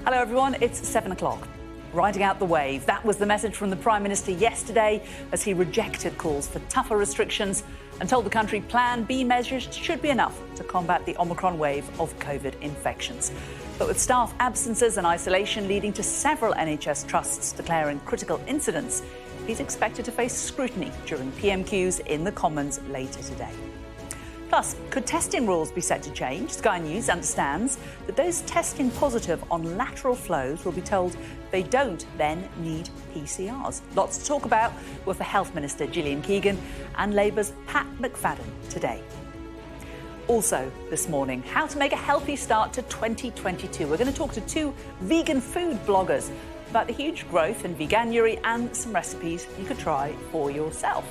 Hello everyone, it's 7 o'clock. Riding out the wave, that was the message from the Prime Minister yesterday as he rejected calls for tougher restrictions and told the country Plan B measures should be enough to combat the Omicron wave of COVID infections. But with staff absences and isolation leading to several NHS trusts declaring critical incidents, he's expected to face scrutiny during PMQs in the Commons later today. Plus, could testing rules be set to change? Sky News understands that those testing positive on lateral flows will be told they don't then need PCRs. Lots to talk about with the Health Minister Gillian Keegan and Labour's Pat McFadden today. Also this morning, how to make a healthy start to 2022. We're going to talk to two vegan food bloggers about the huge growth in veganuary and some recipes you could try for yourself.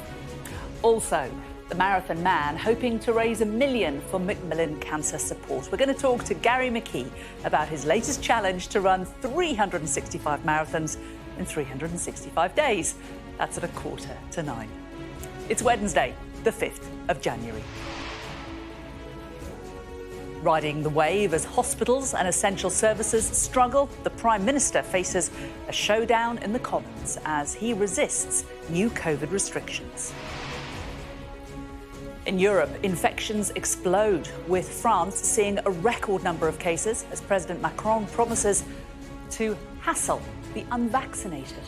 Also, the Marathon Man hoping to raise $1 million for Macmillan Cancer Support. We're going to talk to Gary McKee about his latest challenge to run 365 marathons in 365 days. That's at 8:45. It's Wednesday, the 5th of January. Riding the wave as hospitals and essential services struggle, the Prime Minister faces a showdown in the Commons as he resists new COVID restrictions. In Europe, infections explode, with France seeing a record number of cases as President Macron promises to hassle the unvaccinated.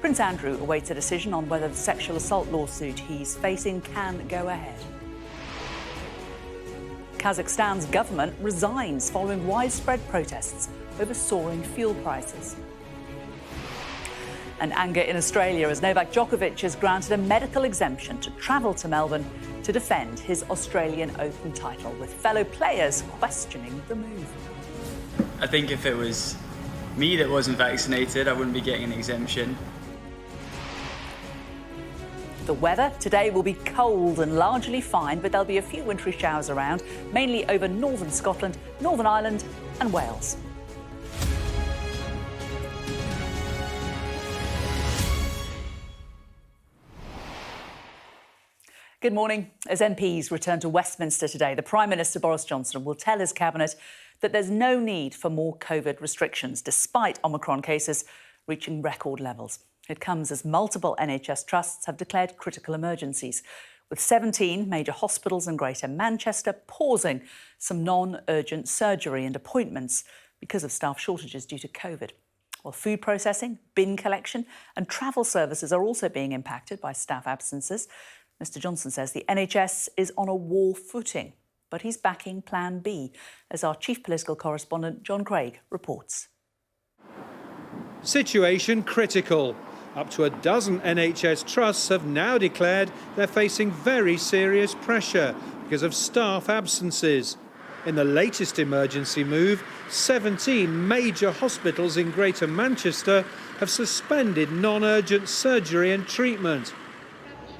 Prince Andrew awaits a decision on whether the sexual assault lawsuit he's facing can go ahead. Kazakhstan's government resigns following widespread protests over soaring fuel prices. And anger in Australia as Novak Djokovic is granted a medical exemption to travel to Melbourne to defend his Australian Open title, with fellow players questioning the move. I think if it was me that wasn't vaccinated, I wouldn't be getting an exemption. The weather today will be cold and largely fine, but there'll be a few wintry showers around, mainly over northern Scotland, Northern Ireland and Wales. Good morning. As MPs return to Westminster today, the Prime Minister Boris Johnson will tell his cabinet that there's no need for more COVID restrictions, despite Omicron cases reaching record levels. It comes as multiple NHS trusts have declared critical emergencies, with 17 major hospitals in Greater Manchester pausing some non-urgent surgery and appointments because of staff shortages due to COVID. While food processing, bin collection and travel services are also being impacted by staff absences, Mr Johnson says the NHS is on a war footing, but he's backing Plan B, as our chief political correspondent John Craig reports. Situation critical. Up to a dozen NHS trusts have now declared they're facing very serious pressure because of staff absences. In the latest emergency move, 17 major hospitals in Greater Manchester have suspended non-urgent surgery and treatment.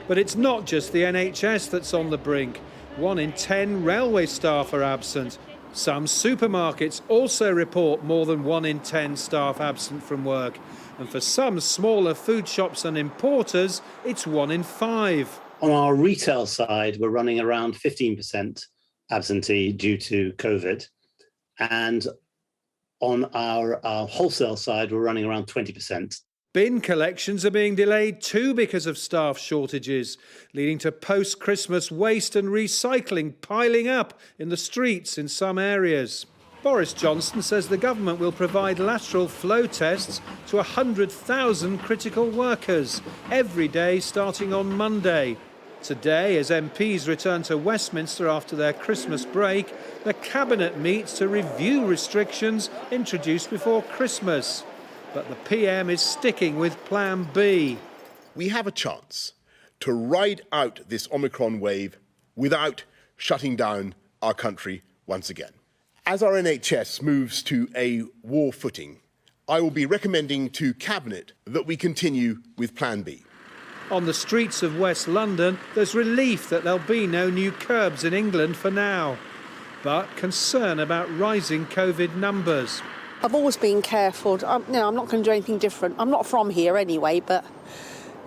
But it's not just the NHS that's on the brink. 1 in 10 railway staff are absent. Some supermarkets also report more than 1 in 10 staff absent from work. And for some smaller food shops and importers, it's 1 in 5. On our retail side, we're running around 15% absentee due to COVID. And on our wholesale side, we're running around 20%. Bin collections are being delayed too because of staff shortages, leading to post-Christmas waste and recycling piling up in the streets in some areas. Boris Johnson says the government will provide lateral flow tests to 100,000 critical workers every day starting on Monday. Today, as MPs return to Westminster after their Christmas break, the Cabinet meets to review restrictions introduced before Christmas. But the PM is sticking with Plan B. We have a chance to ride out this Omicron wave without shutting down our country once again. As our NHS moves to a war footing, I will be recommending to Cabinet that we continue with Plan B. On the streets of West London, there's relief that there'll be no new curbs in England for now, but concern about rising COVID numbers. I've always been careful. I'm not going to do anything different. I'm not from here anyway, but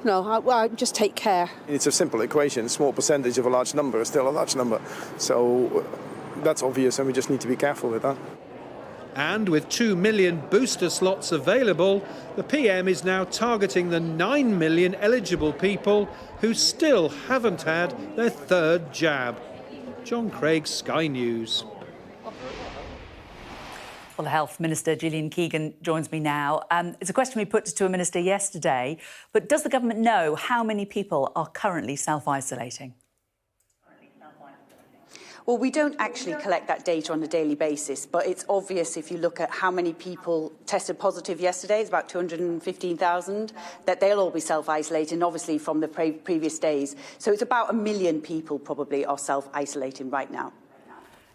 I just take care. It's a simple equation. A small percentage of a large number is still a large number. So that's obvious, and we just need to be careful with that. And with 2 million booster slots available, the PM is now targeting the 9 million eligible people who still haven't had their third jab. John Craig, Sky News. Well, the Health Minister Gillian Keegan joins me now. It's a question we put to a minister yesterday, but does the government know how many people are currently self-isolating? Well, we don't actually collect that data on a daily basis, but it's obvious if you look at how many people tested positive yesterday, it's about 215,000, that they'll all be self-isolating, obviously, from the previous days. So it's about 1 million people probably are self-isolating right now.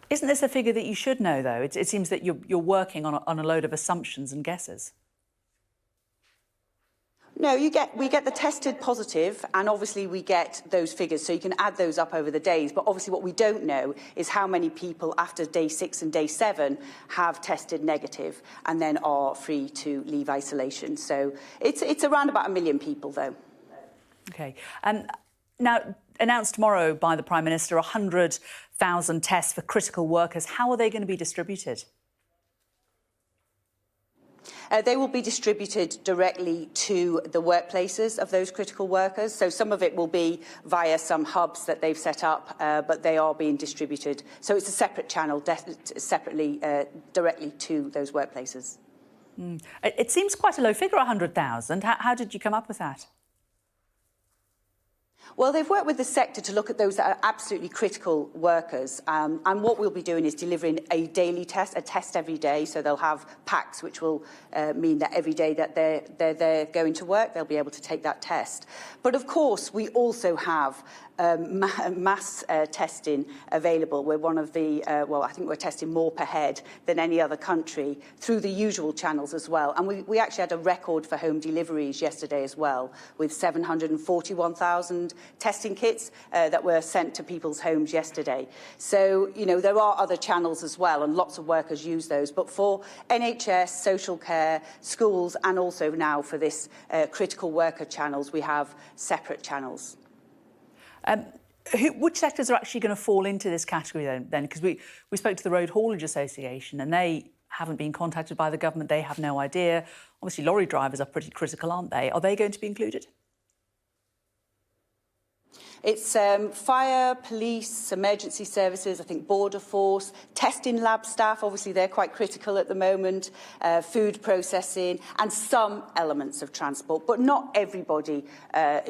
Isn't this a figure that you should know, though? It seems that you're working on a load of assumptions and guesses. No, we get the tested positive, and obviously we get those figures, so you can add those up over the days. But obviously what we don't know is how many people after day 6 and day 7 have tested negative and then are free to leave isolation. So it's around about 1 million people, though. OK. Now, announced tomorrow by the Prime Minister, 100,000 tests for critical workers. How are they going to be distributed? They will be distributed directly to the workplaces of those critical workers. So some of it will be via some hubs that they've set up, but they are being distributed. So it's a separate channel, separately, directly to those workplaces. It seems quite a low figure, 100,000. How did you come up with that? Well, they've worked with the sector to look at those that are absolutely critical workers. And what we'll be doing is delivering a daily test, a test every day. So they'll have packs, which will mean that every day that they're going to work, they'll be able to take that test. But of course, we also have mass testing available. We're one of the, well, I think we're testing more per head than any other country through the usual channels as well. And we actually had a record for home deliveries yesterday as well, with 741,000 testing kits that were sent to people's homes yesterday. So, you know, there are other channels as well, and lots of workers use those. But for NHS, social care, schools, and also now for this critical worker channels, we have separate channels. Which sectors are actually going to fall into this category then? Because we spoke to the Road Haulage Association and they haven't been contacted by the government. They have no idea. Obviously, lorry drivers are pretty critical, aren't they? Are they going to be included? It's fire, police, emergency services, I think border force, testing lab staff, obviously they're quite critical at the moment, food processing and some elements of transport. But not everybody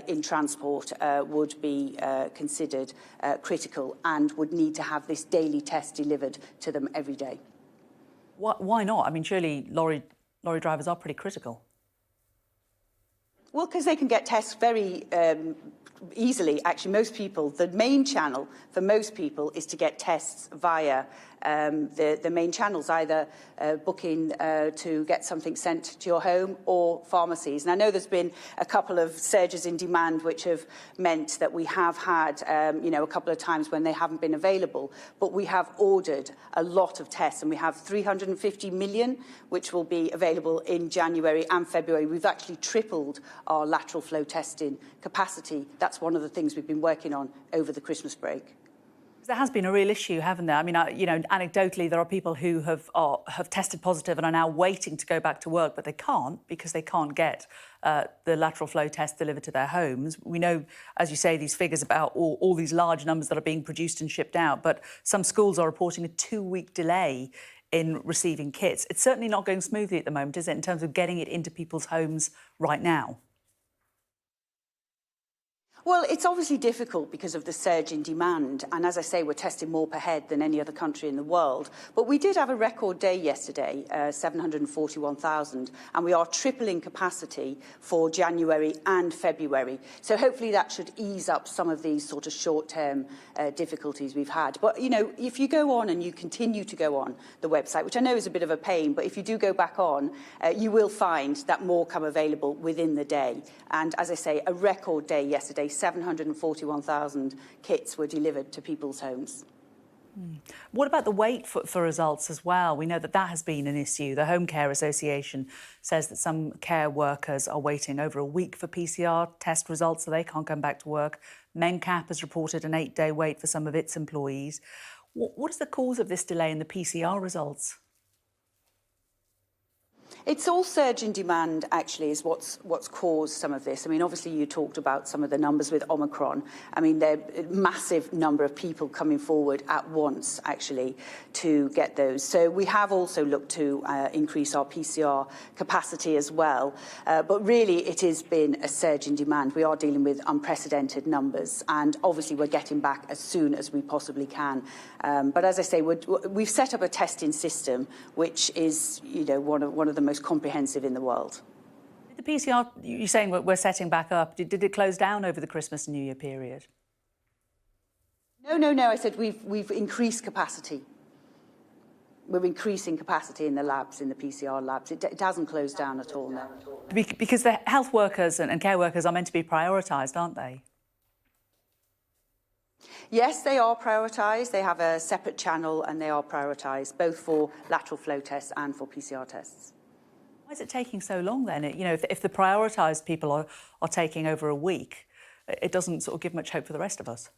in transport would be considered critical and would need to have this daily test delivered to them every day. Why not? I mean, surely lorry drivers are pretty critical. Well, because they can get tests very easily. Actually, most people, the main channel for most people is to get tests via the main channels, either booking to get something sent to your home or pharmacies. And I know there's been a couple of surges in demand which have meant that we have had, you know, a couple of times when they haven't been available, but we have ordered a lot of tests and we have 350 million which will be available in January and February. We've actually tripled our lateral flow testing capacity. That's one of the things we've been working on over the Christmas break. There has been a real issue, haven't there? I mean, you know, anecdotally, there are people who have tested positive and are now waiting to go back to work, but they can't because they can't get the lateral flow test delivered to their homes. We know, as you say, these figures about all these large numbers that are being produced and shipped out, but some schools are reporting a 2-week delay in receiving kits. It's certainly not going smoothly at the moment, is it, in terms of getting it into people's homes right now? Well, it's obviously difficult because of the surge in demand. And as I say, we're testing more per head than any other country in the world. But we did have a record day yesterday, 741,000. And we are tripling capacity for January and February. So hopefully that should ease up some of these sort of short-term difficulties we've had. But, you know, if you go on and you continue to go on the website, which I know is a bit of a pain, but if you do go back on, you will find that more come available within the day. And as I say, a record day yesterday, 741,000 kits were delivered to people's homes. What about the wait for results as well? We know that has been an issue. The Home Care Association says that some care workers are waiting over a week for PCR test results, so they can't come back to work. Mencap has reported an 8-day wait for some of its employees. What is the cause of this delay in the PCR results? It's all surge in demand, actually, is what's caused some of this. I mean, obviously, you talked about some of the numbers with Omicron. I mean, there are a massive number of people coming forward at once, actually, to get those. So we have also looked to increase our PCR capacity as well. But really, it has been a surge in demand. We are dealing with unprecedented numbers. And obviously, we're getting back as soon as we possibly can. But as I say, we've set up a testing system, which is, you know, one of the most comprehensive in the world. The PCR, you're saying we're setting back up. Did it close down over the Christmas and New Year period? No. I said we've increased capacity. We're increasing capacity in the labs, in the PCR labs. It hasn't closed down at all, no. Because the health workers and care workers are meant to be prioritised, aren't they? Yes, they are prioritised. They have a separate channel and they are prioritised, both for lateral flow tests and for PCR tests. Why is it taking so long then? You know, if the prioritised people are taking over a week, it doesn't sort of give much hope for the rest of us.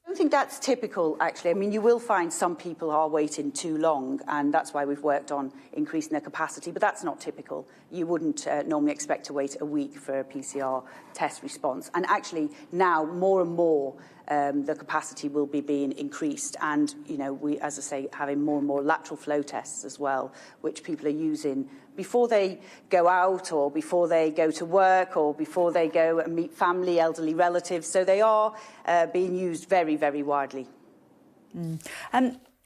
I don't think that's typical, actually. I mean, you will find some people are waiting too long, and that's why we've worked on increasing their capacity, but that's not typical. You wouldn't normally expect to wait a week for a PCR test response. And actually, now, more and more, the capacity will be being increased. And, you know, we, as I say, having more and more lateral flow tests as well, which people are using before they go out or before they go to work or before they go and meet family, elderly relatives. So they are being used very, very widely.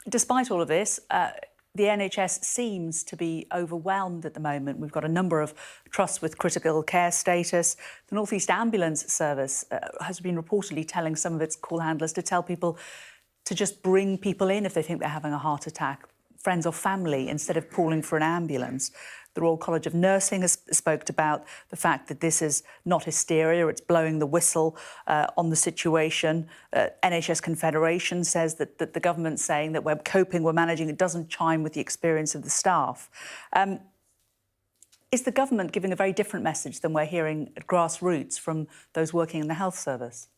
Despite all of this, the NHS seems to be overwhelmed at the moment. We've got a number of trusts with critical care status. The North East Ambulance Service has been reportedly telling some of its call handlers to tell people to just bring people in if they think they're having a heart attack, friends or family, instead of calling for an ambulance. The Royal College of Nursing has spoke about the fact that this is not hysteria, it's blowing the whistle on the situation. NHS Confederation says that the government's saying that we're coping, we're managing, it doesn't chime with the experience of the staff. Is the government giving a very different message than we're hearing at grassroots from those working in the health service?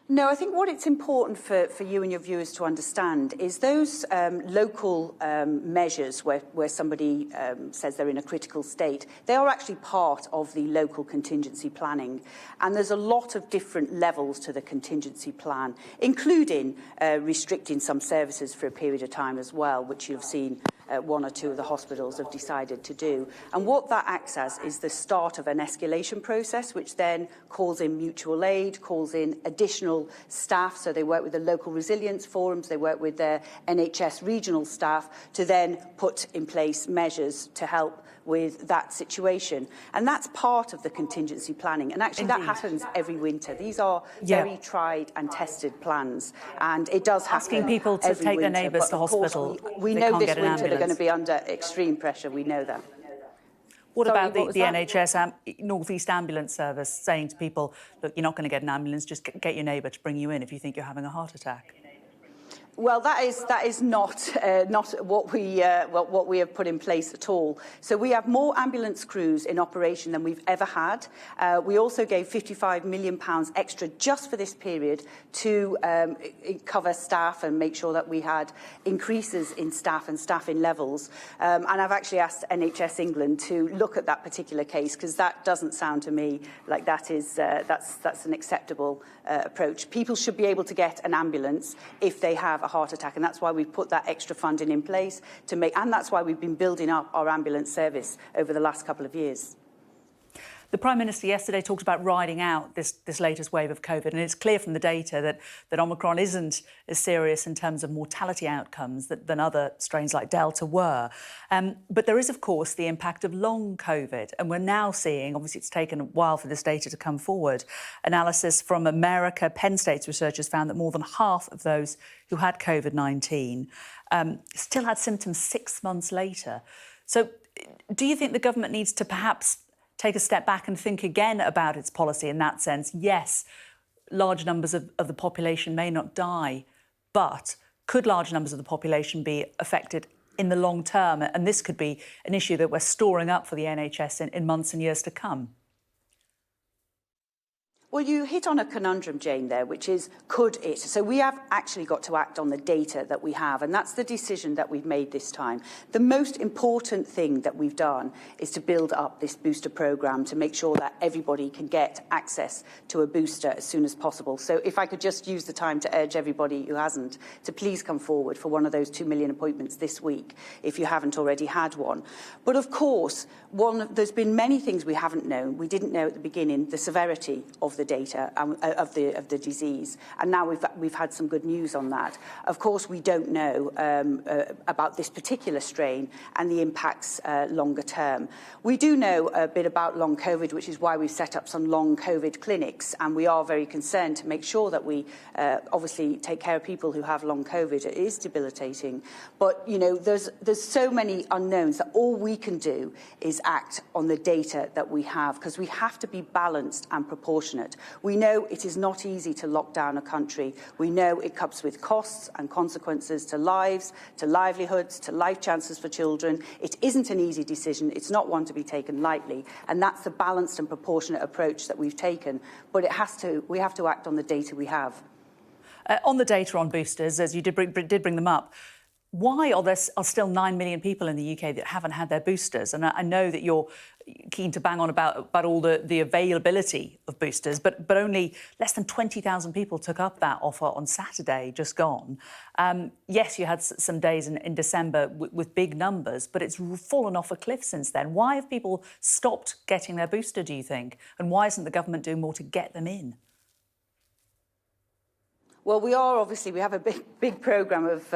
No, I think what it's important for you and your viewers to understand is those local measures where somebody says they're in a critical state, they are actually part of the local contingency planning. And there's a lot of different levels to the contingency plan, including restricting some services for a period of time as well, which you've seen one or two of the hospitals have decided to do. And what that acts as is the start of an escalation process, which then calls in mutual aid, calls in additional staff. So they work with the local resilience forums, they work with their NHS regional staff to then put in place measures to help with that situation. And that's part of the contingency planning. And actually that happens every winter. These are very tried and tested plans. And it does happen asking people to take their neighbours to hospital. We know this winter they're going to be under extreme pressure. We know that. What about the NHS North East Ambulance Service saying to people, look, you're not going to get an ambulance, just get your neighbour to bring you in if you think you're having a heart attack? Well, that is not what we have put in place at all. So we have more ambulance crews in operation than we've ever had. We also gave £55 million extra just for this period to cover staff and make sure that we had increases in staff and staffing levels. And I've actually asked NHS England to look at that particular case because that doesn't sound to me like that is that's an acceptable approach. People should be able to get an ambulance if they have a heart attack, and that's why we've put that extra funding in place to make, and that's why we've been building up our ambulance service over the last couple of years. The Prime Minister yesterday talked about riding out this latest wave of COVID, and it's clear from the data that Omicron isn't as serious in terms of mortality outcomes than other strains like Delta were. But there is, of course, the impact of long COVID, and we're now seeing, obviously it's taken a while for this data to come forward, analysis from America. Penn State's researchers found that more than half of those who had COVID-19 still had symptoms 6 months later. So do you think the government needs to perhaps take a step back and think again about its policy in that sense? Yes, large numbers of the population may not die, but could large numbers of the population be affected in the long term? And this could be an issue that we're storing up for the NHS in months and years to come. Well, you hit on a conundrum, Jane, there, which is, could it? So we have actually got to act on the data that we have, and that's the decision that we've made this time. The most important thing that we've done is to build up this booster programme to make sure that everybody can get access to a booster as soon as possible. So if I could just use the time to urge everybody who hasn't to please come forward for one of those 2 million appointments this week, if you haven't already had one. But of course, there's been many things we haven't known. We didn't know at the beginning the severity of the data of the disease, and now we've had some good news on that. Of course, we don't know about this particular strain and the impacts longer term. We do know a bit about long COVID, which is why we've set up some long COVID clinics, and we are very concerned to make sure that we obviously take care of people who have long COVID. It is debilitating, but you know, there's so many unknowns that all we can do is act on the data that we have, because we have to be balanced and proportionate. We know it is not easy to lock down a country. We know it comes with costs and consequences to lives, to livelihoods, to life chances for children. It isn't an easy decision. It's not one to be taken lightly, and that's the balanced and proportionate approach that we've taken. But we have to act on the data we have. On the data on boosters, as you did bring them up, why are there still 9 million people in the UK that haven't had their boosters? And I know that you're keen to bang on about all the availability of boosters, but only less than 20,000 people took up that offer on Saturday, just gone. Yes, you had some days in December with big numbers, but it's fallen off a cliff since then. Why have people stopped getting their booster, do you think? And why isn't the government doing more to get them in? Well, we have a big programme of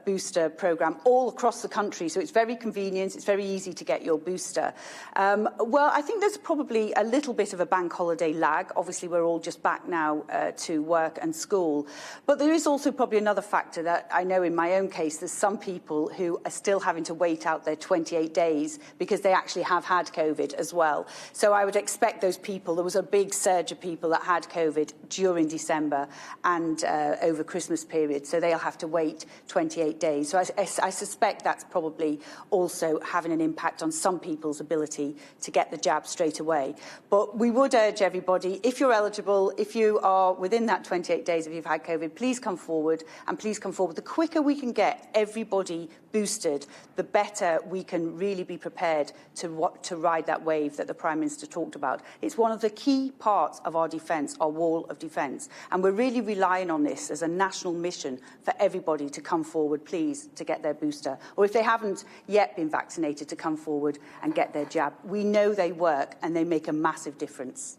booster programme all across the country, so it's very convenient, it's very easy to get your booster. Well, I think there's probably a little bit of a bank holiday lag. Obviously, we're all just back now to work and school. But there is also probably another factor that I know in my own case, there's some people who are still having to wait out their 28 days because they actually have had COVID as well. So I would expect those people, there was a big surge of people that had COVID during December and over Christmas period, so they'll have to wait 28 days. So I suspect that's probably also having an impact on some people's ability to get the jab straight away. But we would urge everybody, if you're eligible, if you are within that 28 days if you've had COVID, please come forward, and please come forward. The quicker we can get everybody boosted, the better we can really be prepared to ride that wave that the Prime Minister talked about. It's one of the key parts of our defence, our wall of defence, and we're really relying on this as a national mission for everybody to come forward, please, to get their booster. Or if they haven't yet been vaccinated, to come forward and get their jab. We know they work and they make a massive difference.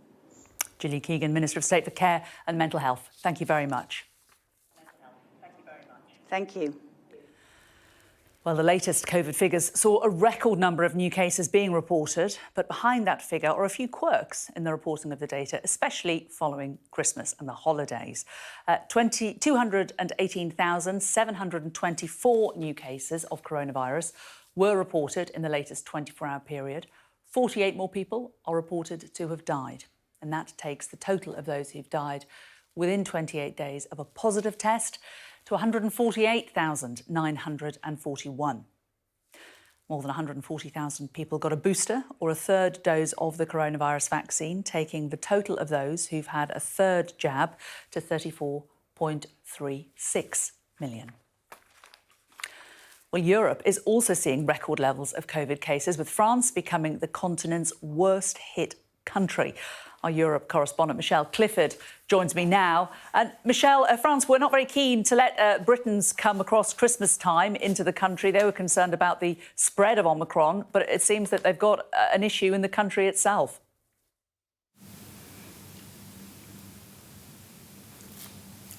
Gillian Keegan, Minister of State for Care and Mental Health. Thank you very much. Thank you very much. Thank you. Well, the latest COVID figures saw a record number of new cases being reported, but behind that figure are a few quirks in the reporting of the data, especially following Christmas and the holidays. 218,724 new cases of coronavirus were reported in the latest 24-hour period. 48 more people are reported to have died, and that takes the total of those who've died within 28 days of a positive test to 148,941. More than 140,000 people got a booster or a third dose of the coronavirus vaccine, taking the total of those who've had a third jab to 34.36 million. Well, Europe is also seeing record levels of COVID cases, with France becoming the continent's worst hit country. Our Europe correspondent, Michelle Clifford, joins me now. And Michelle, France were not very keen to let Britons come across Christmas time into the country. They were concerned about the spread of Omicron, but it seems that they've got an issue in the country itself.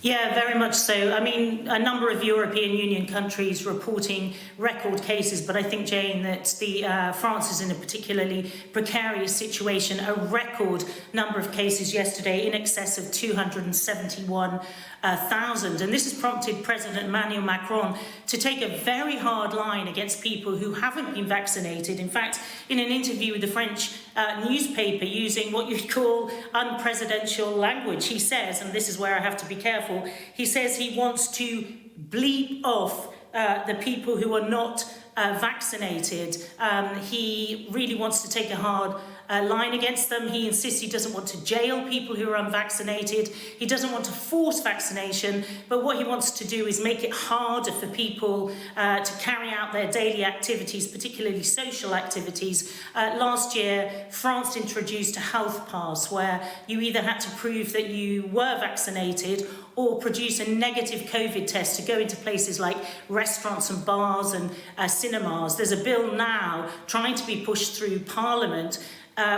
Yeah, very much so. I mean, a number of European Union countries reporting record cases, but I think, Jane, that France is in a particularly precarious situation. A record number of cases yesterday, in excess of 271,000. And this has prompted President Emmanuel Macron to take a very hard line against people who haven't been vaccinated. In fact, in an interview with the French newspaper, using what you'd call unpresidential language, he says, and this is where I have to be careful, he says he wants to bleep off the people who are not vaccinated. He really wants to take a hard line against them. He insists he doesn't want to jail people who are unvaccinated. He doesn't want to force vaccination, but what he wants to do is make it harder for people to carry out their daily activities, particularly social activities. Last year, France introduced a health pass where you either had to prove that you were vaccinated or produce a negative COVID test to go into places like restaurants and bars and cinemas. There's a bill now trying to be pushed through Parliament,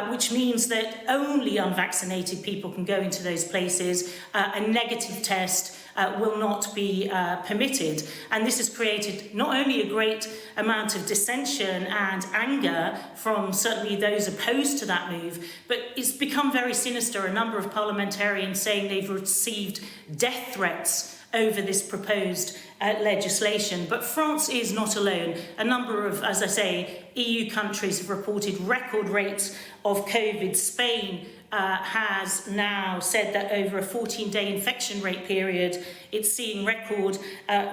which means that only unvaccinated people can go into those places. A negative test will not be permitted. And this has created not only a great amount of dissension and anger from certainly those opposed to that move, but it's become very sinister. A number of parliamentarians saying they've received death threats over this proposed legislation. But France is not alone. A number of, as I say, EU countries have reported record rates of COVID. Spain has now said that over a 14-day infection rate period, it's seeing record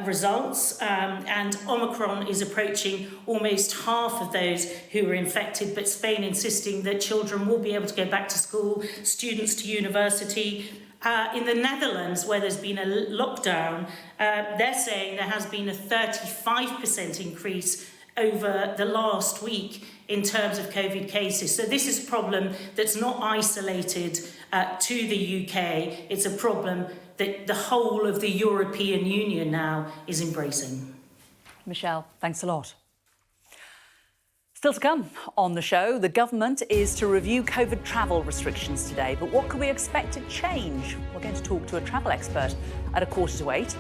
results, and Omicron is approaching almost half of those who are infected, but Spain insisting that children will be able to go back to school, students to university. In the Netherlands, where there's been a lockdown, they're saying there has been a 35% increase over the last week in terms of COVID cases. So this is a problem that's not isolated to the UK. It's a problem that the whole of the European Union now is embracing. Michelle, thanks a lot. Still to come on the show, the government is to review COVID travel restrictions today. But what can we expect to change? We're going to talk to a travel expert at 7:45.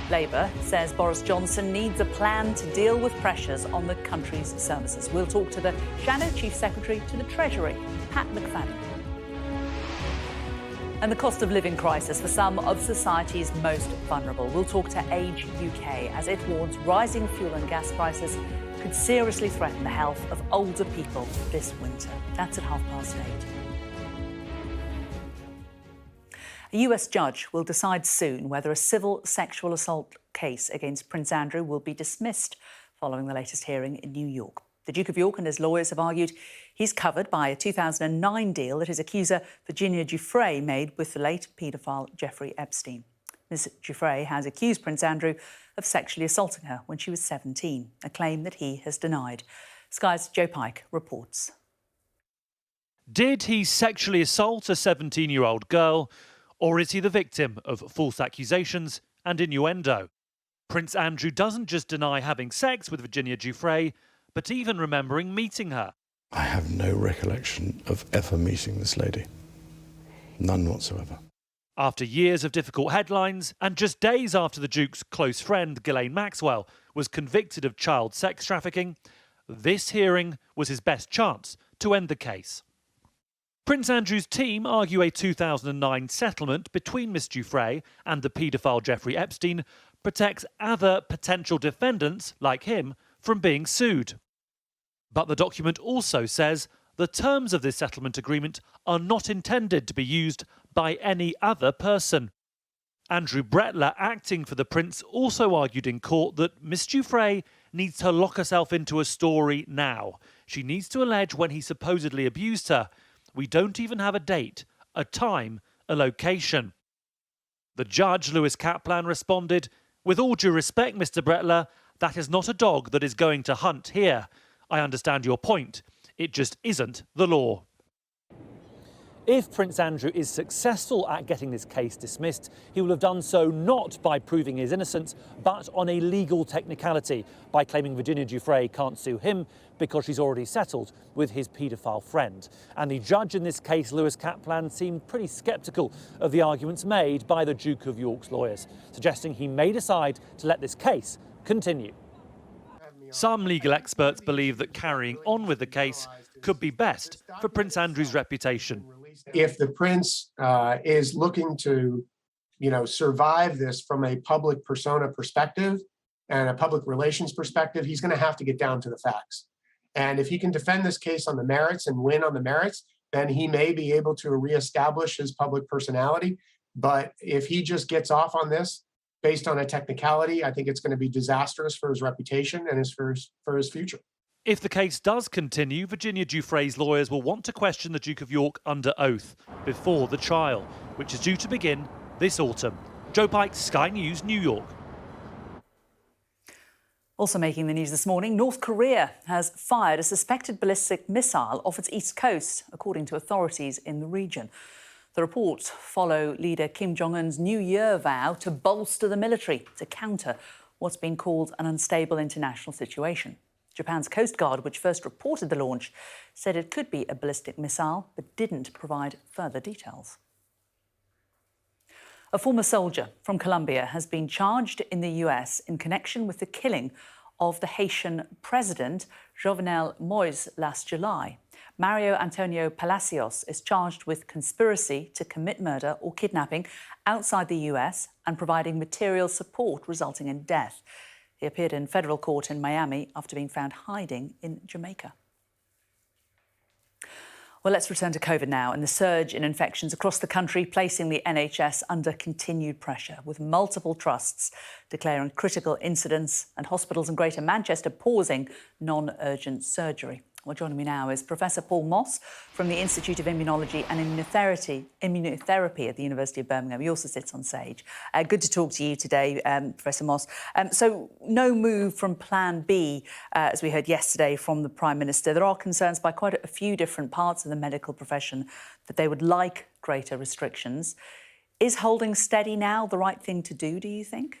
Labour says Boris Johnson needs a plan to deal with pressures on the country's services. We'll talk to the Shadow Chief Secretary to the Treasury, Pat McFadden. And the cost of living crisis for some of society's most vulnerable. We'll talk to Age UK as it warns rising fuel and gas prices could seriously threaten the health of older people this winter. That's at 8:30. A US judge will decide soon whether a civil sexual assault case against Prince Andrew will be dismissed following the latest hearing in New York. The Duke of York and his lawyers have argued he's covered by a 2009 deal that his accuser, Virginia Giuffre, made with the late paedophile Jeffrey Epstein. Ms. Giuffre has accused Prince Andrew of sexually assaulting her when she was 17, a claim that he has denied. Sky's Joe Pike reports. Did he sexually assault a 17-year-old girl, or is he the victim of false accusations and innuendo? Prince Andrew doesn't just deny having sex with Virginia Giuffre, but even remembering meeting her. I have no recollection of ever meeting this lady. None whatsoever. After years of difficult headlines, and just days after the Duke's close friend, Ghislaine Maxwell, was convicted of child sex trafficking, this hearing was his best chance to end the case. Prince Andrew's team argue a 2009 settlement between Miss Giuffre and the paedophile Jeffrey Epstein protects other potential defendants, like him, from being sued. But the document also says the terms of this settlement agreement are not intended to be used by any other person. Andrew Brettler, acting for the Prince, also argued in court that Miss Giuffre needs to lock herself into a story now. She needs to allege when he supposedly abused her. We don't even have a date, a time, a location. The judge, Lewis Kaplan, responded, "With all due respect, Mr. Brettler, that is not a dog that is going to hunt here. I understand your point. It just isn't the law." If Prince Andrew is successful at getting this case dismissed, he will have done so not by proving his innocence, but on a legal technicality, by claiming Virginia Giuffre can't sue him because she's already settled with his paedophile friend. And the judge in this case, Lewis Kaplan, seemed pretty sceptical of the arguments made by the Duke of York's lawyers, suggesting he may decide to let this case continue. Some legal experts believe that carrying on with the case could be best for Prince Andrew's reputation. If the Prince is looking to, survive this from a public persona perspective and a public relations perspective, he's going to have to get down to the facts. And if he can defend this case on the merits and win on the merits, then he may be able to reestablish his public personality. But if he just gets off on this based on a technicality, I think it's going to be disastrous for his reputation and for his future. If the case does continue, Virginia Giuffre's lawyers will want to question the Duke of York under oath before the trial, which is due to begin this autumn. Joe Pike, Sky News, New York. Also making the news this morning, North Korea has fired a suspected ballistic missile off its east coast, according to authorities in the region. The reports follow leader Kim Jong-un's New Year vow to bolster the military to counter what's been called an unstable international situation. Japan's Coast Guard, which first reported the launch, said it could be a ballistic missile, but didn't provide further details. A former soldier from Colombia has been charged in the US in connection with the killing of the Haitian president, Jovenel Moïse, last July. Mario Antonio Palacios is charged with conspiracy to commit murder or kidnapping outside the US and providing material support resulting in death. He appeared in federal court in Miami after being found hiding in Jamaica. Well, let's return to COVID now and the surge in infections across the country, placing the NHS under continued pressure, with multiple trusts declaring critical incidents and hospitals in Greater Manchester pausing non-urgent surgery. Well, joining me now is Professor Paul Moss from the Institute of Immunology and Immunotherapy at the University of Birmingham. He also sits on SAGE. Good to talk to you today, Professor Moss. So no move from Plan B, as we heard yesterday from the Prime Minister. There are concerns by quite a few different parts of the medical profession that they would like greater restrictions. Is holding steady now the right thing to do, do you think?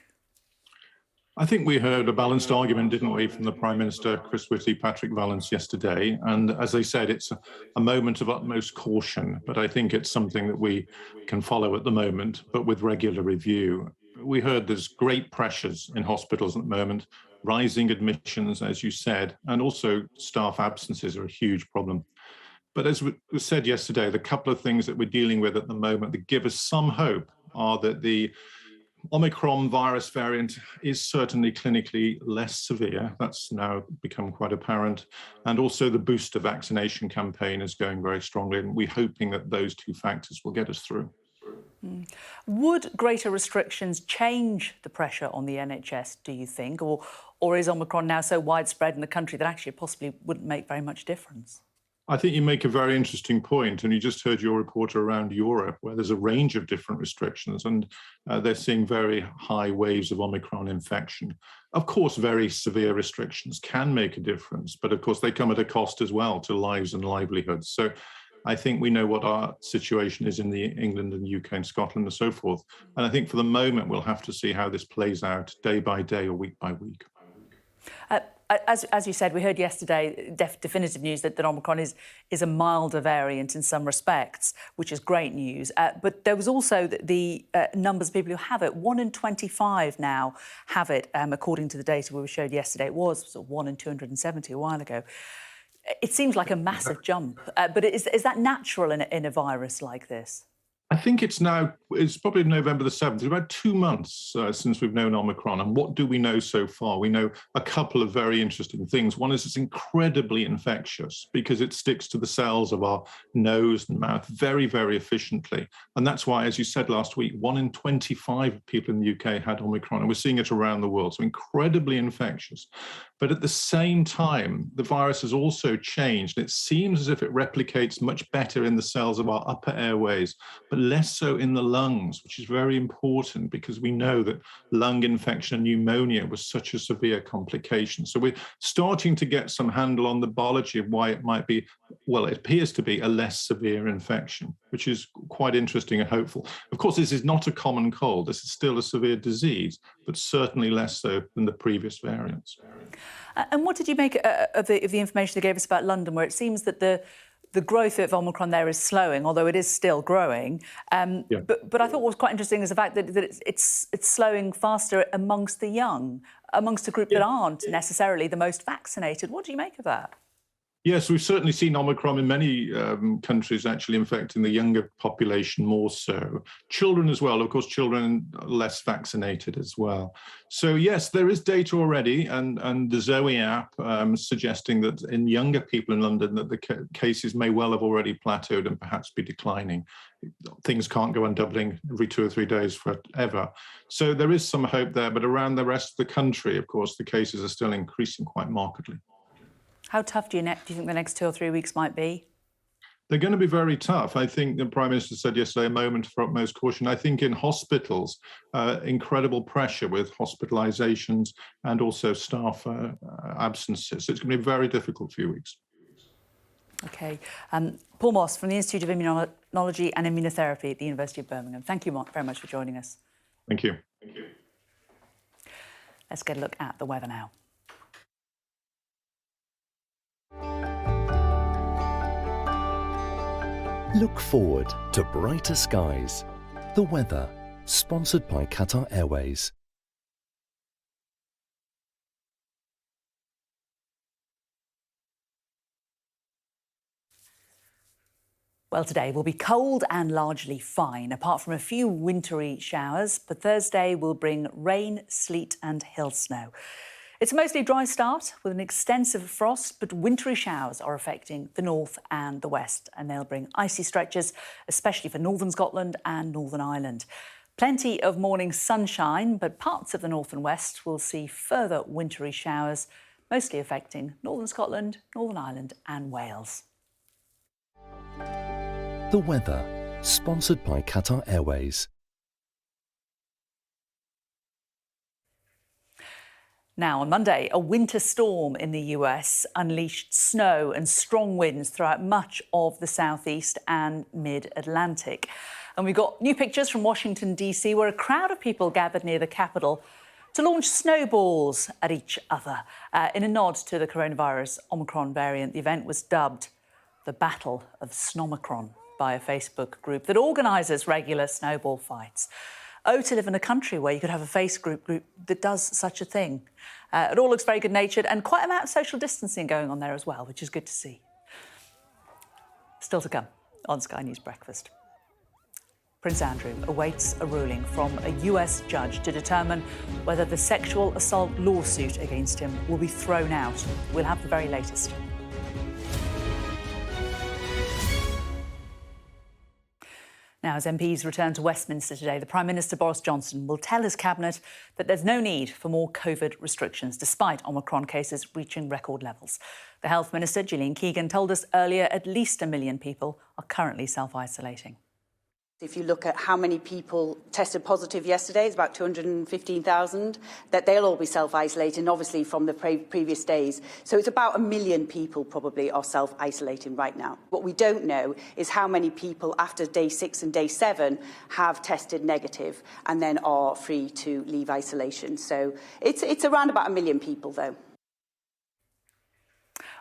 I think we heard a balanced argument, didn't we, from the Prime Minister, Chris Whitty, Patrick Vallance yesterday. And as they said, it's a moment of utmost caution, but I think it's something that we can follow at the moment, but with regular review. We heard there's great pressures in hospitals at the moment, rising admissions, as you said, and also staff absences are a huge problem. But as was said yesterday, the couple of things that we're dealing with at the moment that give us some hope are that the Omicron virus variant is certainly clinically less severe. That's now become quite apparent. And also the booster vaccination campaign is going very strongly. And we're hoping that those two factors will get us through. Would greater restrictions change the pressure on the NHS, do you think? Or is Omicron now so widespread in the country that actually it possibly wouldn't make very much difference? I think you make a very interesting point, and you just heard your reporter around Europe, where there's a range of different restrictions, and they're seeing very high waves of Omicron infection. Of course, very severe restrictions can make a difference, but of course they come at a cost as well to lives and livelihoods. So I think we know what our situation is in the England and UK and Scotland and so forth. And I think for the moment, we'll have to see how this plays out day by day or week by week. As you said, we heard yesterday definitive news that Omicron is a milder variant in some respects, which is great news. But there was also the numbers of people who have it. 1 in 25 now have it, according to the data we were showed yesterday. It was sort of 1 in 270 a while ago. It seems like a massive jump. But is that natural in a virus like this? I think it's probably November the 7th. It's about 2 months since we've known Omicron. And what do we know so far? We know a couple of very interesting things. One is it's incredibly infectious because it sticks to the cells of our nose and mouth very, very efficiently. And that's why, as you said last week, 1 in 25 people in the UK had Omicron. And we're seeing it around the world. So incredibly infectious. But at the same time, the virus has also changed. It seems as if it replicates much better in the cells of our upper airways, but less so in the lungs, which is very important because we know that lung infection and pneumonia was such a severe complication. So we're starting to get some handle on the biology of why it might be, well, it appears to be a less severe infection, which is quite interesting and hopeful. Of course, this is not a common cold. This is still a severe disease, but certainly less so than the previous variants. And what did you make of the information they gave us about London, where it seems that the growth of Omicron there is slowing, although it is still growing. But I thought what was quite interesting is the fact that it's slowing faster amongst the young, amongst a group that aren't necessarily the most vaccinated. What do you make of that? Yes, we've certainly seen Omicron in many countries actually infecting the younger population more so. Children as well, of course, children less vaccinated as well. So yes, there is data already, and the Zoe app suggesting that in younger people in London that the cases may well have already plateaued and perhaps be declining. Things can't go on doubling every 2 or 3 days forever. So there is some hope there, but around the rest of the country, of course, the cases are still increasing quite markedly. How tough do you think the next 2 or 3 weeks might be? They're going to be very tough. I think the Prime Minister said yesterday, a moment of utmost caution. I think in hospitals, incredible pressure with hospitalizations and also staff absences. So it's going to be a very difficult few weeks. OK. Paul Moss from the Institute of Immunology and Immunotherapy at the University of Birmingham. Thank you very much for joining us. Thank you. Let's get a look at the weather now. Look forward to brighter skies. The weather, sponsored by Qatar Airways. Well, today will be cold and largely fine, apart from a few wintry showers, but Thursday will bring rain, sleet and hill snow. It's a mostly dry start with an extensive frost, but wintry showers are affecting the north and the west, and they'll bring icy stretches, especially for northern Scotland and Northern Ireland. Plenty of morning sunshine, but parts of the north and west will see further wintry showers, mostly affecting northern Scotland, Northern Ireland and Wales. The weather, sponsored by Qatar Airways. Now, on Monday, a winter storm in the US unleashed snow and strong winds throughout much of the southeast and mid-Atlantic. And we got new pictures from Washington, D.C., where a crowd of people gathered near the Capitol to launch snowballs at each other. In a nod to the coronavirus Omicron variant, the event was dubbed the Battle of Snomicron by a Facebook group that organises regular snowball fights. Oh, to live in a country where you could have a Facebook group that does such a thing. It all looks very good-natured and quite a amount of social distancing going on there as well, which is good to see. Still to come on Sky News Breakfast. Prince Andrew awaits a ruling from a US judge to determine whether the sexual assault lawsuit against him will be thrown out. We'll have the very latest. Now, as MPs return to Westminster today, the Prime Minister Boris Johnson will tell his cabinet that there's no need for more COVID restrictions, despite Omicron cases reaching record levels. The Health Minister, Gillian Keegan, told us earlier at least 1 million people are currently self-isolating. If you look at how many people tested positive yesterday, it's about 215,000, that they'll all be self-isolating, obviously, from the previous days. So it's about 1 million people probably are self-isolating right now. What we don't know is how many people after day 6 and day 7 have tested negative and then are free to leave isolation. So it's around about 1 million people, though.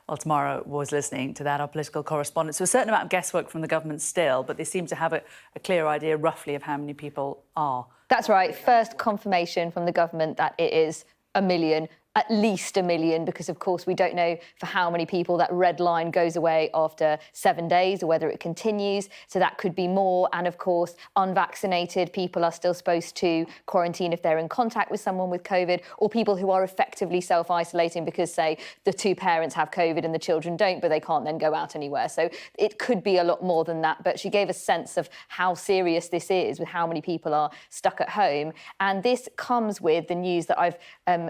Well, Tamara was listening to that, our political correspondent. So a certain amount of guesswork from the government still, but they seem to have a clear idea roughly of how many people are. That's right. First confirmation from the government that it is 1 million. At least 1 million, because, of course, we don't know for how many people that red line goes away after 7 days or whether it continues. So that could be more. And, of course, unvaccinated people are still supposed to quarantine if they're in contact with someone with COVID, or people who are effectively self-isolating because, say, the two parents have COVID and the children don't, but they can't then go out anywhere. So it could be a lot more than that. But she gave a sense of how serious this is with how many people are stuck at home. And this comes with the news that I've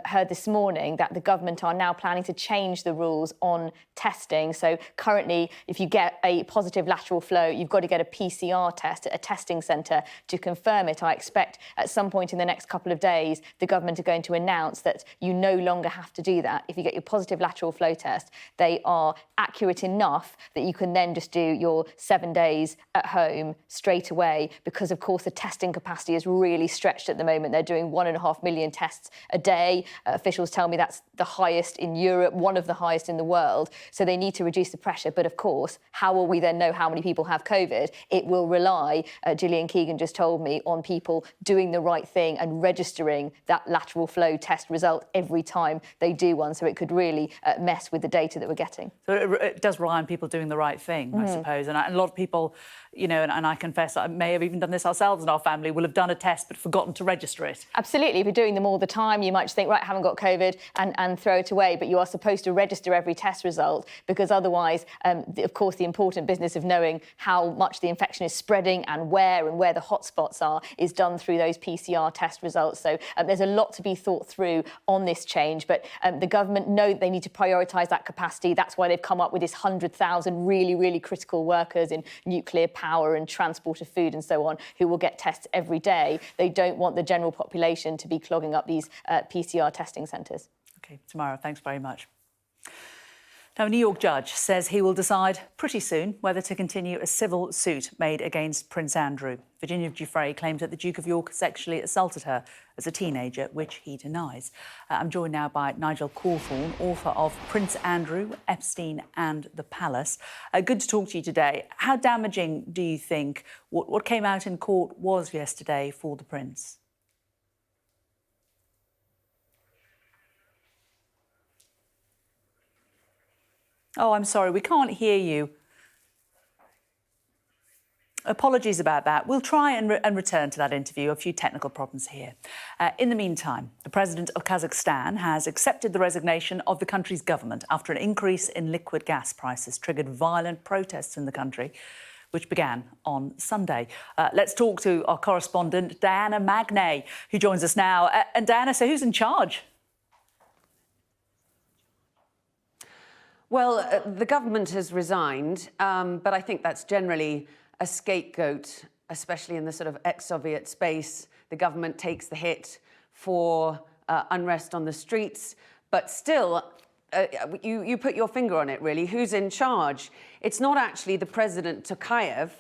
heard this morning, that the government are now planning to change the rules on testing. So currently, if you get a positive lateral flow, you've got to get a PCR test at a testing centre to confirm it. I expect at some point in the next couple of days, the government are going to announce that you no longer have to do that. If you get your positive lateral flow test, they are accurate enough that you can then just do your 7 days at home straight away, because, of course, the testing capacity is really stretched at the moment. They're doing 1.5 million tests a day. Officials tell me that's the highest in Europe, one of the highest in the world. So they need to reduce the pressure. But of course, how will we then know how many people have COVID? It will rely, Gillian Keegan just told me, on people doing the right thing and registering that lateral flow test result every time they do one. So it could really mess with the data that we're getting. So it does rely on people doing the right thing, I suppose. And a lot of people, you know, and I confess I may have even done this ourselves in our family, will have done a test but forgotten to register it. Absolutely. If you're doing them all the time, you might just think, right, I haven't got COVID, COVID and throw it away, but you are supposed to register every test result, because otherwise, of course, the important business of knowing how much the infection is spreading and where the hotspots are is done through those PCR test results. So there's a lot to be thought through on this change, but the government know they need to prioritise that capacity. That's why they've come up with this 100,000 really, really critical workers in nuclear power and transport of food and so on, who will get tests every day. They don't want the general population to be clogging up these PCR testing centres. OK, Tamara, thanks very much. Now, a New York judge says he will decide pretty soon whether to continue a civil suit made against Prince Andrew. Virginia Giuffre claims that the Duke of York sexually assaulted her as a teenager, which he denies. I'm joined now by Nigel Cawthorne, author of Prince Andrew, Epstein and the Palace. Good to talk to you today. How damaging do you think what came out in court was yesterday for the Prince? Oh, I'm sorry, we can't hear you. Apologies about that. We'll try and return to that interview. A few technical problems here. In the meantime, the president of Kazakhstan has accepted the resignation of the country's government after an increase in liquid gas prices triggered violent protests in the country, which began on Sunday. Let's talk to our correspondent, Diana Magnay, who joins us now. And Diana, so who's in charge? Well, the government has resigned, but I think that's generally a scapegoat, especially in the sort of ex-Soviet space. The government takes the hit for unrest on the streets, but still, you put your finger on it, really. Who's in charge? It's not actually the president, Tokayev.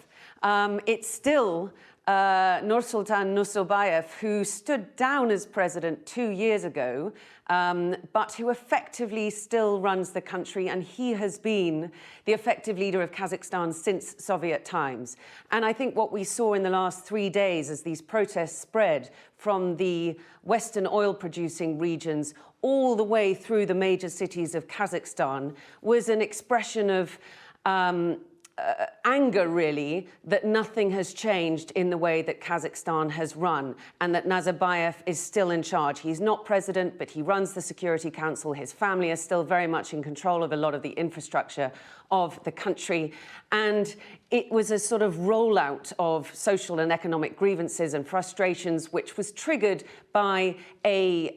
It's still Nursultan Nazarbayev, who stood down as president 2 years ago, but who effectively still runs the country, and he has been the effective leader of Kazakhstan since Soviet times. And I think what we saw in the last 3 days as these protests spread from the Western oil-producing regions all the way through the major cities of Kazakhstan was an expression of anger, really, that nothing has changed in the way that Kazakhstan has run, and that Nazarbayev is still in charge. He's not president, but he runs the Security Council. His family is still very much in control of a lot of the infrastructure of the country. And it was a sort of rollout of social and economic grievances and frustrations, which was triggered by a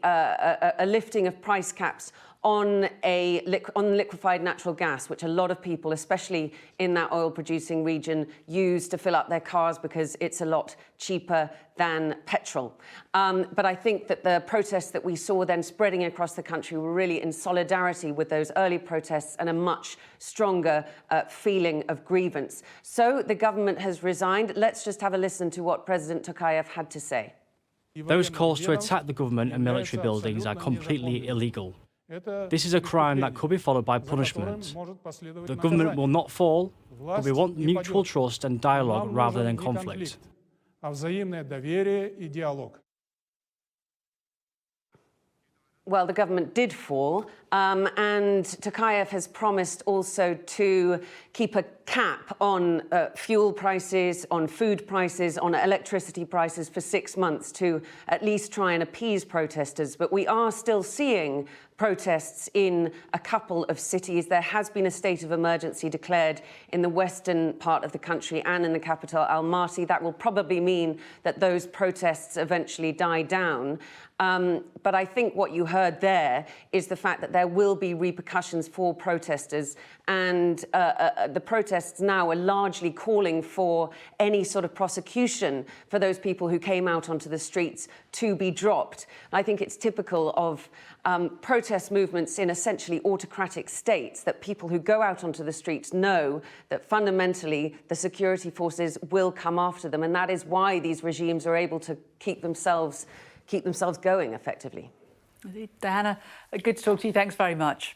lifting of price caps on liquefied natural gas, which a lot of people, especially in that oil-producing region, use to fill up their cars because it's a lot cheaper than petrol. But I think that the protests that we saw then spreading across the country were really in solidarity with those early protests and a much stronger feeling of grievance. So the government has resigned. Let's just have a listen to what President Tokayev had to say. Those calls to attack the government and military buildings are completely illegal. This is a crime that could be followed by punishment. The government will not fall, but we want mutual trust and dialogue rather than conflict. Well, the government did fall, and Tokayev has promised also to keep a cap on fuel prices, on food prices, on electricity prices for 6 months to at least try and appease protesters. But we are still seeing protests in a couple of cities. There has been a state of emergency declared in the western part of the country and in the capital, Almaty. That will probably mean that those protests eventually die down. But I think what you heard there is the fact that there will be repercussions for protesters, and the protests now are largely calling for any sort of prosecution for those people who came out onto the streets to be dropped. I think it's typical of protest movements in essentially autocratic states that people who go out onto the streets know that fundamentally the security forces will come after them, and that is why these regimes are able to keep themselves going effectively. Diana, good to talk to you. Thanks very much.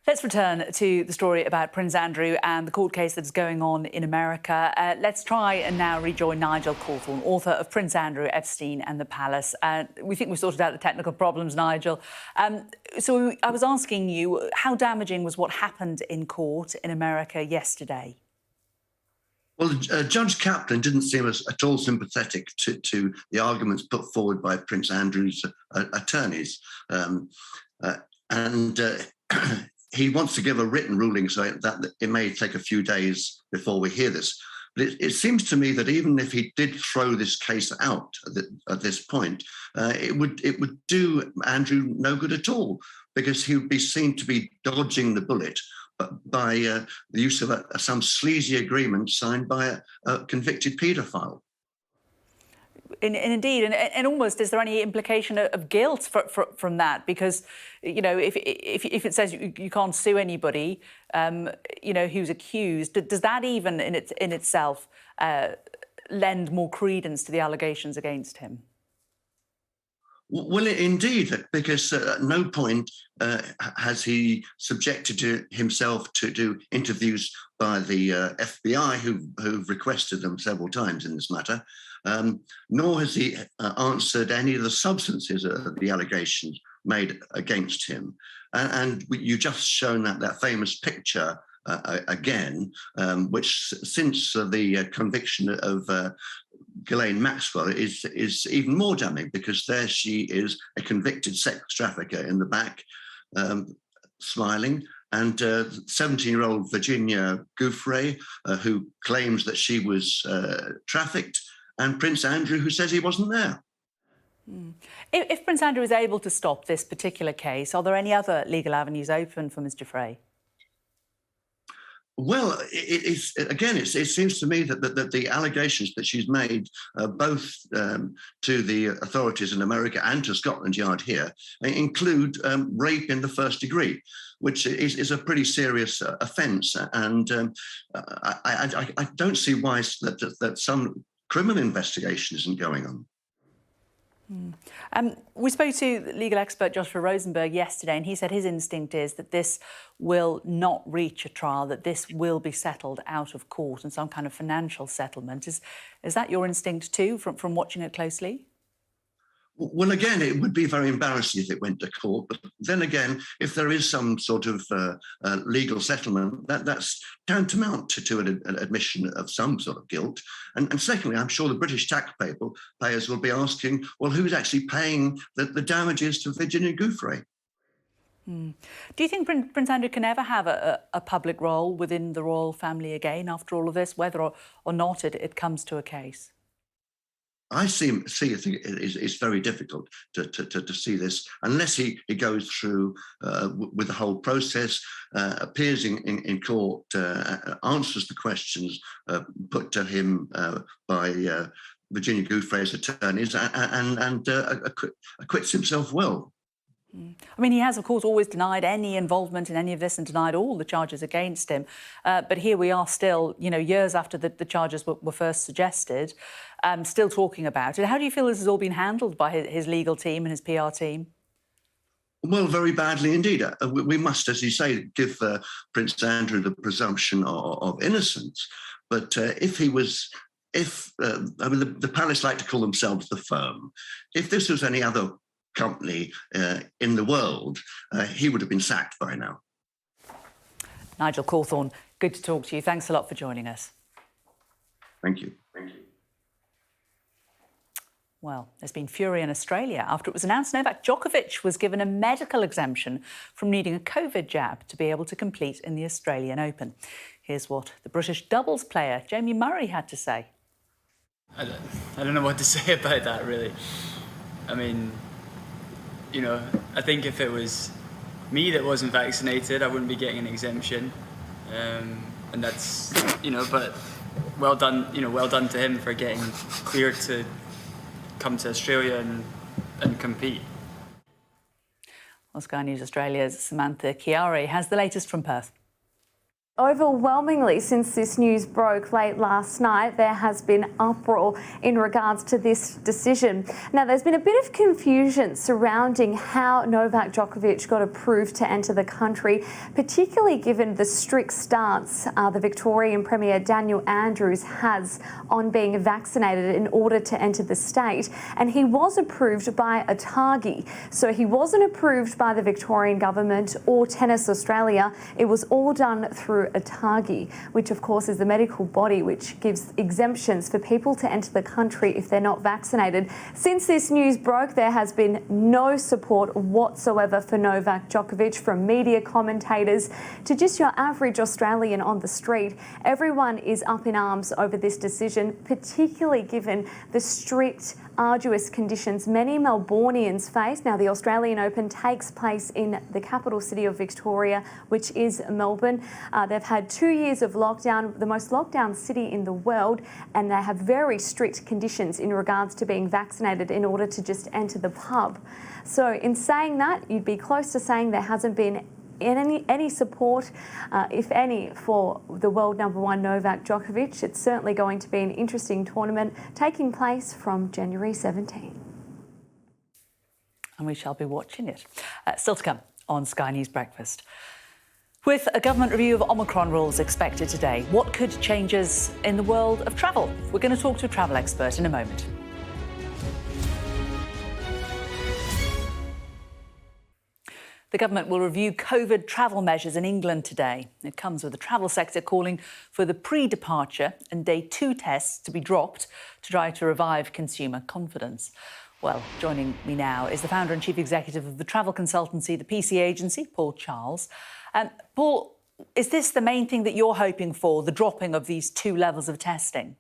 Let's return to the story about Prince Andrew and the court case that's going on in America. Let's try and now rejoin Nigel Cawthorne, author of Prince Andrew, Epstein and the Palace. We think we've sorted out the technical problems, Nigel. So I was asking you, how damaging was what happened in court in America yesterday? Well, Judge Kaplan didn't seem at all sympathetic to the arguments put forward by Prince Andrew's attorneys. He wants to give a written ruling so that it may take a few days before we hear this. But it seems to me that even if he did throw this case out at this point, it would do Andrew no good at all, because he would be seen to be dodging the bullet by the use of some sleazy agreement signed by a convicted paedophile. Indeed, and almost, is there any implication of guilt from that? Because, you know, if it says you can't sue anybody, you know, who's accused, does that even in itself lend more credence to the allegations against him? Well, indeed, because at no point has he subjected himself to do interviews by the FBI, who've requested them several times in this matter, nor has he answered any of the substances of the allegations made against him. And you just shown that famous picture again, which since the conviction of Ghislaine Maxwell is even more damning, because there she is, a convicted sex trafficker in the back, smiling, and 17-year-old Virginia Gouffre, who claims that she was trafficked, and Prince Andrew, who says he wasn't there. If Prince Andrew is able to stop this particular case, are there any other legal avenues open for Mr. Frey? Well, it seems to me that the allegations that she's made, both to the authorities in America and to Scotland Yard here, include rape in the first degree, which is a pretty serious offence. And I don't see why that some criminal investigation isn't going on. We spoke to legal expert Joshua Rosenberg yesterday, and he said his instinct is that this will not reach a trial, that this will be settled out of court and some kind of financial settlement. Is that your instinct too, from watching it closely? Well, again, it would be very embarrassing if it went to court. But then again, if there is some sort of legal settlement, that's tantamount to an admission of some sort of guilt. And secondly, I'm sure the British taxpayers will be asking, well, who's actually paying the damages to Virginia Gouffre? Do you think Prince Andrew can ever have a public role within the royal family again after all of this, whether or not it comes to a case? I think it's very difficult to see this unless he goes through with the whole process, appears in court, answers the questions put to him by Virginia Gouffre's attorneys, and acquits himself well. I mean, he has, of course, always denied any involvement in any of this and denied all the charges against him. But here we are still, you know, years after the charges were first suggested, still talking about it. How do you feel this has all been handled by his legal team and his PR team? Well, very badly indeed. We must, as you say, give Prince Andrew the presumption of innocence. But if the palace like to call themselves the firm, if this was any other company in the world, he would have been sacked by now. Nigel Cawthorne, good to talk to you. Thanks a lot for joining us. Thank you. Thank you. Well, there's been fury in Australia after it was announced Novak Djokovic was given a medical exemption from needing a COVID jab to be able to compete in the Australian Open. Here's what the British doubles player Jamie Murray had to say. I don't know what to say about that, really. I mean, you know, I think if it was me that wasn't vaccinated, I wouldn't be getting an exemption. And that's, you know, but well done to him for getting cleared to come to Australia and compete. Well, Sky News Australia's Samantha Chiari has the latest from Perth. Overwhelmingly, since this news broke late last night, there has been uproar in regards to this decision. Now, there's been a bit of confusion surrounding how Novak Djokovic got approved to enter the country, particularly given the strict stance the Victorian Premier Daniel Andrews has on being vaccinated in order to enter the state. And he was approved by Otago. So he wasn't approved by the Victorian government or Tennis Australia. It was all done through ATAGI, which of course is the medical body which gives exemptions for people to enter the country if they're not vaccinated. Since this news broke, there has been no support whatsoever for Novak Djokovic, from media commentators to just your average Australian on the street. Everyone is up in arms over this decision, particularly given the strict, arduous conditions many Melbournians face. Now, the Australian Open takes place in the capital city of Victoria, which is Melbourne. They've had 2 years of lockdown, the most lockdown city in the world, and they have very strict conditions in regards to being vaccinated in order to just enter the pub. So in saying that, you'd be close to saying there hasn't been any support, if any, for the world number one Novak Djokovic. It's certainly going to be an interesting tournament taking place from January 17. And we shall be watching it. Still to come on Sky News Breakfast. With a government review of Omicron rules expected today, what could changes in the world of travel? We're going to talk to a travel expert in a moment. The government will review COVID travel measures in England today. It comes with the travel sector calling for the pre-departure and day 2 tests to be dropped to try to revive consumer confidence. Well, joining me now is the founder and chief executive of the travel consultancy, the PC Agency, Paul Charles. Paul, is this the main thing that you're hoping for, the dropping of these 2 levels of testing?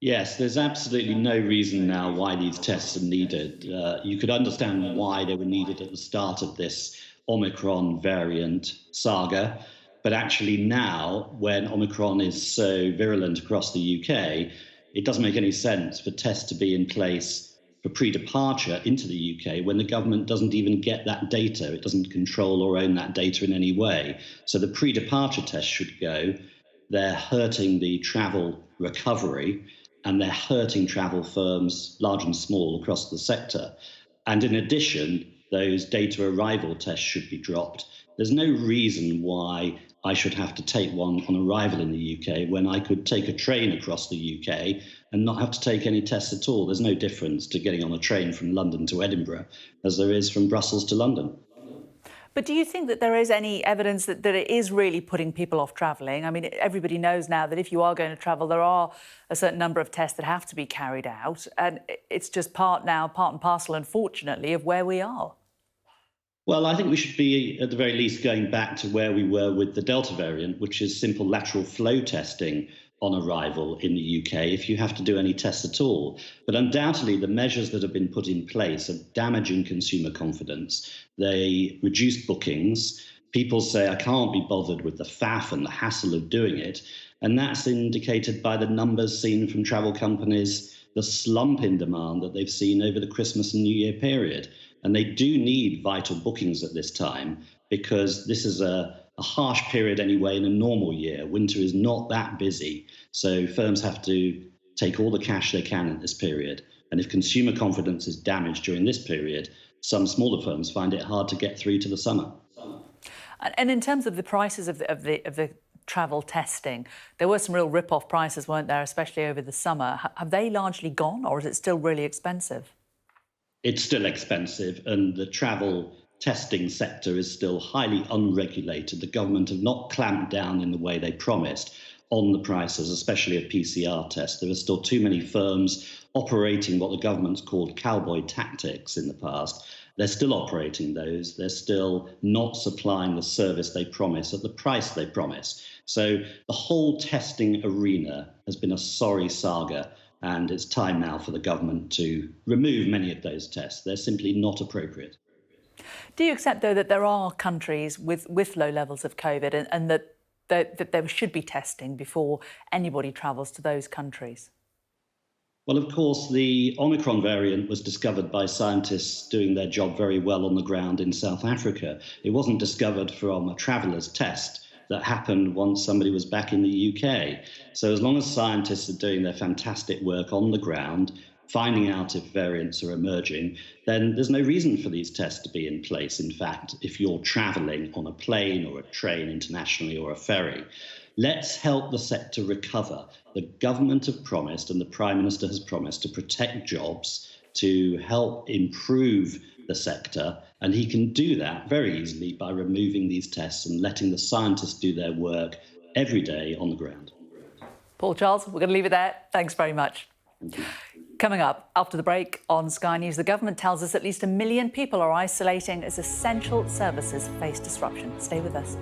Yes, there's absolutely no reason now why these tests are needed. You could understand why they were needed at the start of this Omicron variant saga, but actually now, when Omicron is so virulent across the UK, it doesn't make any sense for tests to be in place for pre-departure into the UK when the government doesn't even get that data. It doesn't control or own that data in any way. So the pre-departure tests should go. They're hurting the travel recovery, and they're hurting travel firms, large and small, across the sector. And in addition, those data arrival tests should be dropped. There's no reason why I should have to take one on arrival in the UK when I could take a train across the UK and not have to take any tests at all. There's no difference to getting on a train from London to Edinburgh as there is from Brussels to London. But do you think that there is any evidence that it is really putting people off travelling? I mean, everybody knows now that if you are going to travel, there are a certain number of tests that have to be carried out. And it's just part and parcel, unfortunately, of where we are. Well, I think we should be, at the very least, going back to where we were with the Delta variant, which is simple lateral flow testing on arrival in the UK if you have to do any tests at all. But undoubtedly, the measures that have been put in place are damaging consumer confidence. They reduce bookings. People say, I can't be bothered with the faff and the hassle of doing it. And that's indicated by the numbers seen from travel companies, the slump in demand that they've seen over the Christmas and New Year period. And they do need vital bookings at this time because this is a harsh period anyway in a normal year. Winter is not that busy. So firms have to take all the cash they can at this period. And if consumer confidence is damaged during this period, some smaller firms find it hard to get through to the summer. And in terms of the prices of the travel testing, there were some real rip-off prices, weren't there, especially over the summer. Have they largely gone, or is it still really expensive? It's still expensive, and the travel testing sector is still highly unregulated. The government have not clamped down in the way they promised on the prices, especially of PCR tests. There are still too many firms operating what the government's called cowboy tactics in the past. They're still operating those. They're still not supplying the service they promise at the price they promise. So the whole testing arena has been a sorry saga, and it's time now for the government to remove many of those tests. They're simply not appropriate. Do you accept, though, that there are countries with low levels of COVID and that there should be testing before anybody travels to those countries? Well, of course, the Omicron variant was discovered by scientists doing their job very well on the ground in South Africa. It wasn't discovered from a traveller's test that happened once somebody was back in the UK. So as long as scientists are doing their fantastic work on the ground, finding out if variants are emerging, then there's no reason for these tests to be in place. In fact, if you're travelling on a plane or a train internationally or a ferry, let's help the sector recover. The government have promised, and the Prime Minister has promised, to protect jobs, to help improve the sector. And he can do that very easily by removing these tests and letting the scientists do their work every day on the ground. Paul Charles, we're going to leave it there. Thanks very much. Coming up after the break on Sky News, the government tells us at least 1 million people are isolating as essential services face disruption. Stay with us.